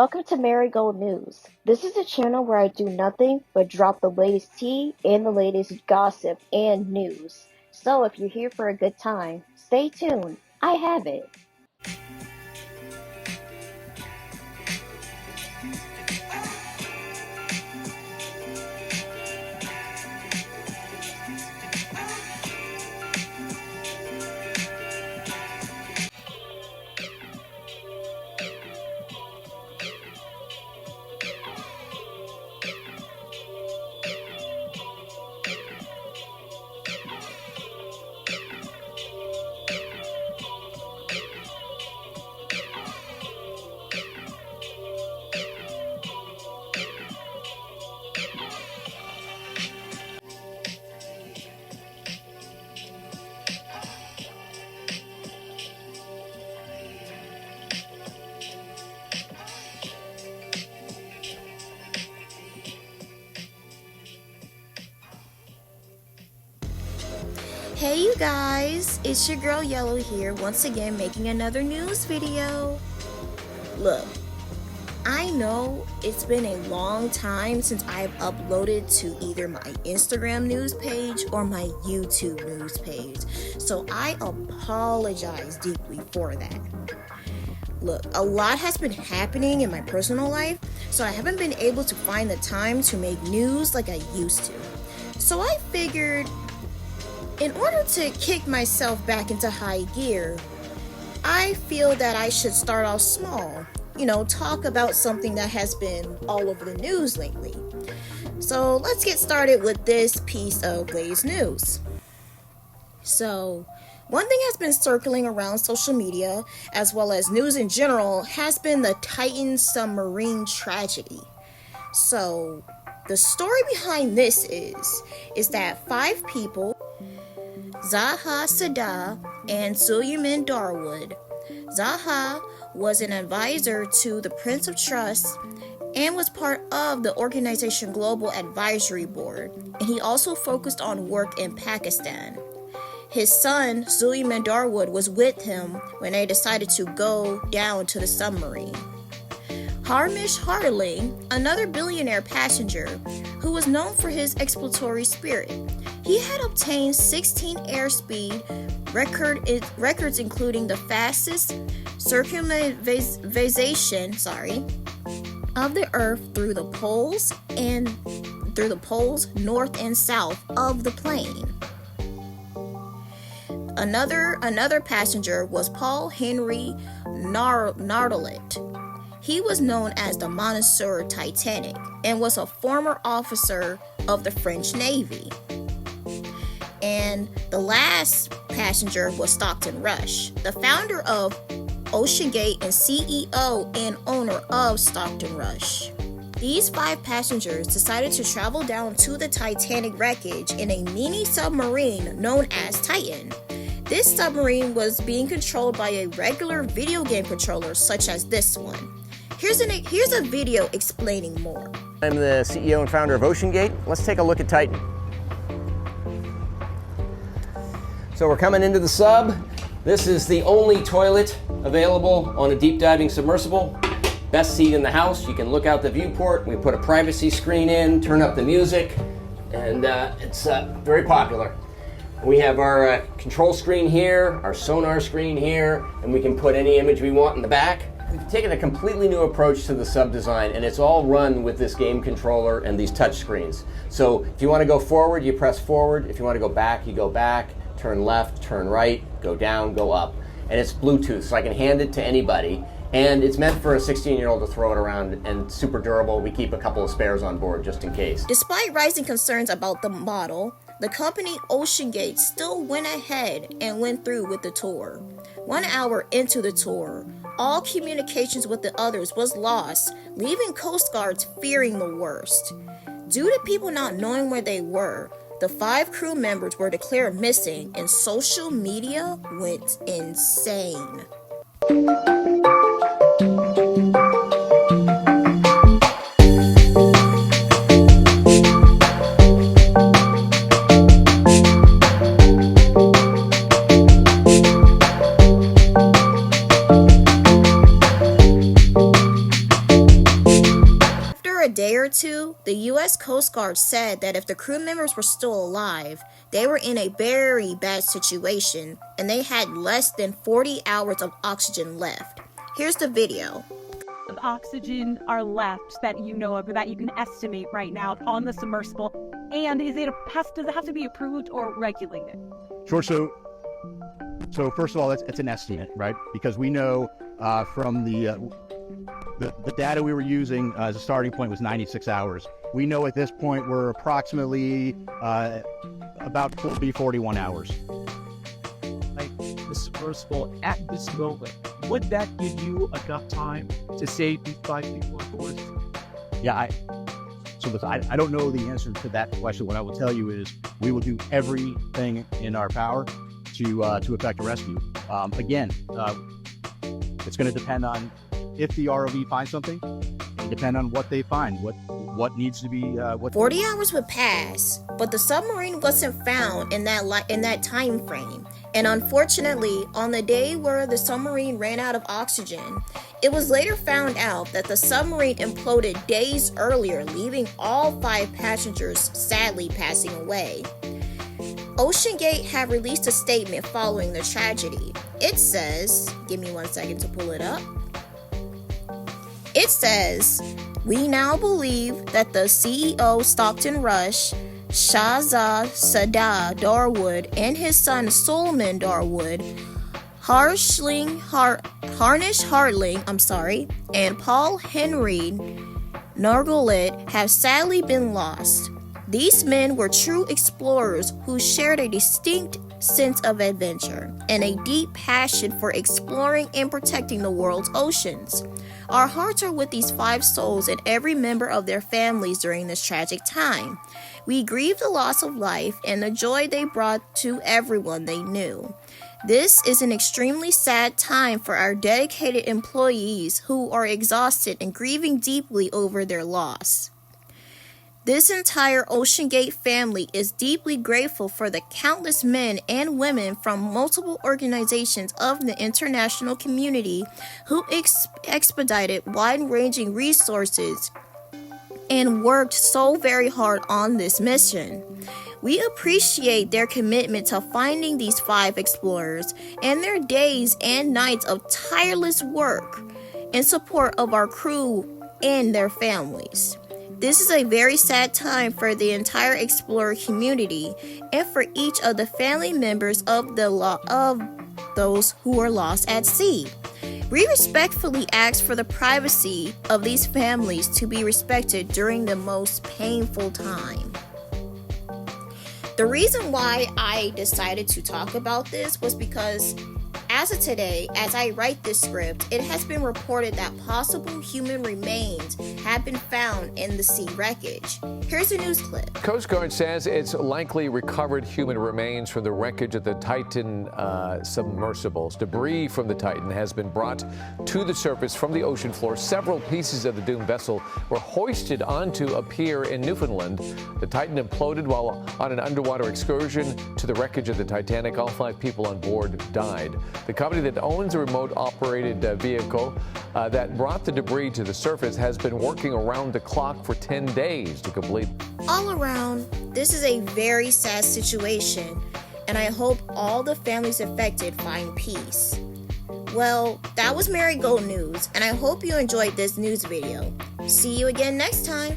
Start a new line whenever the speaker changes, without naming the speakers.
Welcome to Marigold News. This is a channel where I do nothing but drop the latest tea and the latest gossip and news. So if you're here for a good time, stay tuned. I have it.
Hey you guys, it's your girl Yellow here, once again making another news video. Look, I know it's been a long time since I've uploaded to either my Instagram news page or my YouTube news page, so I apologize deeply for that. Look, a lot has been happening in my personal life, so I haven't been able to find the time to make news like I used to. So I figured, in order to kick myself back into high gear, I feel that I should start off small. Talk about something that has been all over the news lately. So let's get started with this piece of latest news. So, one thing has been circling around social media, as well as news in general, has been the Titan submarine tragedy. So, the story behind this is that 5 people, Zaha Saddah and Suleiman Darwood. Zaha was an advisor to the Prince of Trust and was part of the organization Global Advisory Board, and he also focused on work in Pakistan. His son, Suleiman Darwood, was with him when they decided to go down to the submarine. Hamish Harding, another billionaire passenger who was known for his exploratory spirit. He had obtained 16 airspeed records, including the fastest circumnavigation of the Earth through the poles north and south of the plane. Another passenger was Paul Henry Nardelet. He was known as the Monsieur Titanic and was a former officer of the French Navy. And the last passenger was Stockton Rush, the founder of OceanGate and CEO and owner of Stockton Rush. These 5 passengers decided to travel down to the Titanic wreckage in a mini submarine known as Titan. This submarine was being controlled by a regular video game controller such as this one. Here's a video explaining more.
I'm the CEO and founder of OceanGate. Let's take a look at Titan. So we're coming into the sub. This is the only toilet available on a deep diving submersible. Best seat in the house. You can look out the viewport. We put a privacy screen in, turn up the music, and it's very popular. We have our control screen here, our sonar screen here, and we can put any image we want in the back. We've taken a completely new approach to the sub design, and it's all run with this game controller and these touch screens. So if you want to go forward, you press forward. If you want to go back, you go back. Turn left, turn right, go down, go up. And it's Bluetooth, so I can hand it to anybody. And it's meant for a 16-year-old to throw it around, and super durable. We keep a couple of spares on board just in case.
Despite rising concerns about the model, the company OceanGate still went ahead and went through with the tour. 1 hour into the tour, all communications with the others was lost, leaving Coast Guards fearing the worst. Due to people not knowing where they were, the 5 crew members were declared missing, and social media went insane. After a day or two, the U.S. Coast Guard said that if the crew members were still alive, they were in a very bad situation and they had less than 40 hours of oxygen left. Here's the video.
Of oxygen are left that you know of, or that you can estimate right now on the submersible? And does it have to be approved or regulated?
Sure. So first of all, it's an estimate, right? Because we know from the data we were using as a starting point was 96 hours. We know at this point we're approximately about 41 hours.
Like the submersible at this moment, would that give you enough time to save these 5 people on board?
Yeah, I don't know the answer to that question. What I will tell you is we will do everything in our power to effect a rescue. Again, it's going to depend on if the ROV finds something, and depend on what they find, what needs to be.
40 hours would pass, but the submarine wasn't found in that time frame. And unfortunately, on the day where the submarine ran out of oxygen, it was later found out that the submarine imploded days earlier, leaving all 5 passengers sadly passing away. OceanGate had released a statement following the tragedy. It says, give me 1 second to pull it up. It says, "We now believe that the CEO Stockton Rush, Shahzad Sadah Darwood, and his son Solomon Darwood, Harnish Hartling, and Paul Henry Nargolet have sadly been lost. These men were true explorers who shared a distinct sense of adventure and a deep passion for exploring and protecting the world's oceans. Our hearts are with these 5 souls and every member of their families during this tragic time. We grieve the loss of life and the joy they brought to everyone they knew. This is an extremely sad time for our dedicated employees who are exhausted and grieving deeply over their loss. This entire OceanGate family is deeply grateful for the countless men and women from multiple organizations of the international community who expedited wide-ranging resources and worked so very hard on this mission. We appreciate their commitment to finding these 5 explorers and their days and nights of tireless work in support of our crew and their families. This is a very sad time for the entire explorer community and for each of the family members of those who were lost at sea. We respectfully ask for the privacy of these families to be respected during the most painful time." The reason why I decided to talk about this was because as of today, as I write this script, it has been reported that possible human remains have been found in the sea wreckage. Here's a news clip.
Coast Guard says it's likely recovered human remains from the wreckage of the Titan submersibles. Debris from the Titan has been brought to the surface from the ocean floor. Several pieces of the doomed vessel were hoisted onto a pier in Newfoundland. The Titan imploded while on an underwater excursion to the wreckage of the Titanic. All 5 people on board died. The company that owns a remote-operated vehicle that brought the debris to the surface has been working around the clock for 10 days to complete.
All around, this is a very sad situation, and I hope all the families affected find peace. Well, that was Marigold News, and I hope you enjoyed this news video. See you again next time.